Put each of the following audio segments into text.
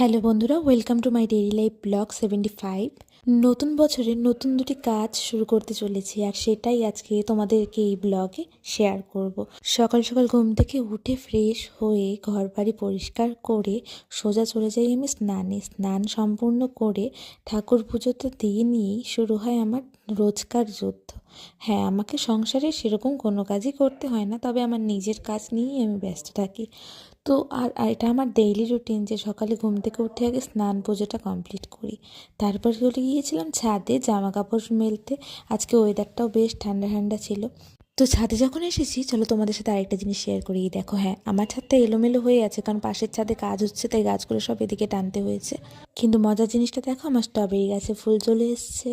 Hello বন্ধুরা, welcome to my daily life blog 75। নতুন বছরে নতুন দুটি কাজ শুরু করতে চলেছি, আর সেটাই আজকে তোমাদেরকে এই ব্লগে শেয়ার করব। সকাল সকাল ঘুম থেকে উঠে ফ্রেশ হয়ে ঘর বাড়ি পরিষ্কার করে সোজা চলে যাই আমি স্নান সম্পূর্ণ করে ঠাকুর পুজোটা দিয়ে নিয়েই শুরু হয় আমার রোজকার যুদ্ধ। হ্যাঁ, আমাকে সংসারে সেরকম কোনো কাজই করতে হয় না, তবে আমার নিজের কাজ নিয়েই আমি ব্যস্ত থাকি। তো আর এটা আমার ডেইলি রুটিন যে সকালে ঘুম থেকে উঠে আগে স্নান পুজোটা কমপ্লিট করি। তারপর চলে গিয়েছিলাম ছাদে জামা কাপড় মেলতে। আজকে ওয়েদারটাও বেশ ঠান্ডা ঠান্ডা ছিল। তো ছাদে যখন এসেছি, চলো তোমাদের সাথে আরেকটা জিনিস শেয়ার করি। দেখো, হ্যাঁ, আমার ছাদটা এলোমেলো হয়ে আছে, কারণ পাশের ছাদে কাজ হচ্ছে, তাই গাছগুলো সব এদিকে টানতে হয়েছে। কিন্তু মজার জিনিসটা দেখো, আমার স্ট্রবেরি গাছে ফুল চলে এসছে।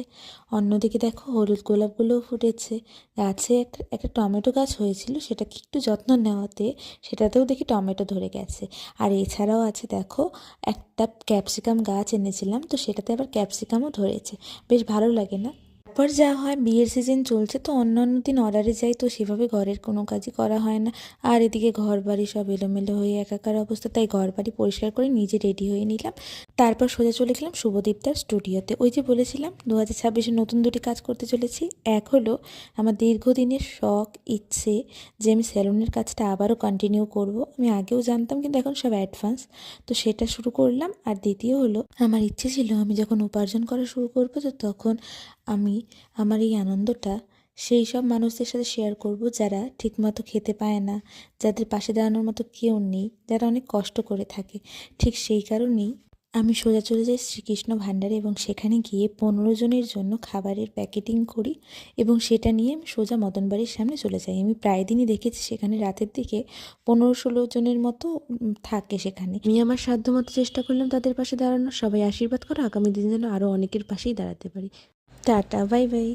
অন্যদিকে দেখো, হলুদ গোলাপগুলোও ফুটেছে। গাছে একটা টমেটো গাছ হয়েছিল, সেটাকে একটু যত্ন নেওয়াতে সেটাতেও দেখি টমেটো ধরে গেছে। আর এছাড়াও আছে দেখো, একটা ক্যাপসিকাম গাছ এনেছিলাম, তো সেটাতে আবার ক্যাপসিকামও ধরেছে। বেশ ভালো লাগে না? তারপর যা হয়, বিয়ের সিজন চলছে, তো অন্যান্য দিন অর্ডারে যাই, তো সেভাবে ঘরের কোনো কাজই করা হয় না। আর এদিকে ঘর বাড়ি সব এলোমেলো হয়ে একাকার অবস্থা, তাই ঘর বাড়ি পরিষ্কার করে নিজে রেডি হয়ে নিলাম। তারপর সোজা চলে গেলাম শুভদীপদার স্টুডিওতে। ওই যে বলেছিলাম 2026-এ নতুন দুটি কাজ করতে চলেছি। এক হলো আমার দীর্ঘদিনের শখ, ইচ্ছে যে আমি সেলুনের কাজটা আবারও কন্টিনিউ করব। আমি আগেও জানতাম, কিন্তু এখন সব অ্যাডভান্স, তো সেটা শুরু করলাম। আর দ্বিতীয় হলো, আমার ইচ্ছে ছিল আমি যখন উপার্জন করা শুরু করবো, তো তখন আমি আমার এই আনন্দটা সেই সব মানুষদের সাথে শেয়ার করব যারা ঠিকমতো খেতে পায় না, যাদের পাশে দাঁড়ানোর মতো কেউ নেই, যারা অনেক কষ্ট করে থাকে। ঠিক সেই কারণেই আমি সোজা চলে যাই শ্রীকৃষ্ণ ভাণ্ডারে, এবং সেখানে গিয়ে 15 জনের জন্য খাবারের প্যাকেটিং করি, এবং সেটা নিয়ে আমি সোজা মদন বাড়ির সামনে চলে যাই। আমি প্রায় দিনই দেখেছি সেখানে রাতের দিকে 15-16 জনের মতো থাকে সেখানে। আমি আমার সাধ্যমতো চেষ্টা করলাম তাদের পাশে দাঁড়ানোর। সবাই আশীর্বাদ করো আগামী দিন যেন আরও অনেকের পাশেই দাঁড়াতে পারি। Tata, bye bye.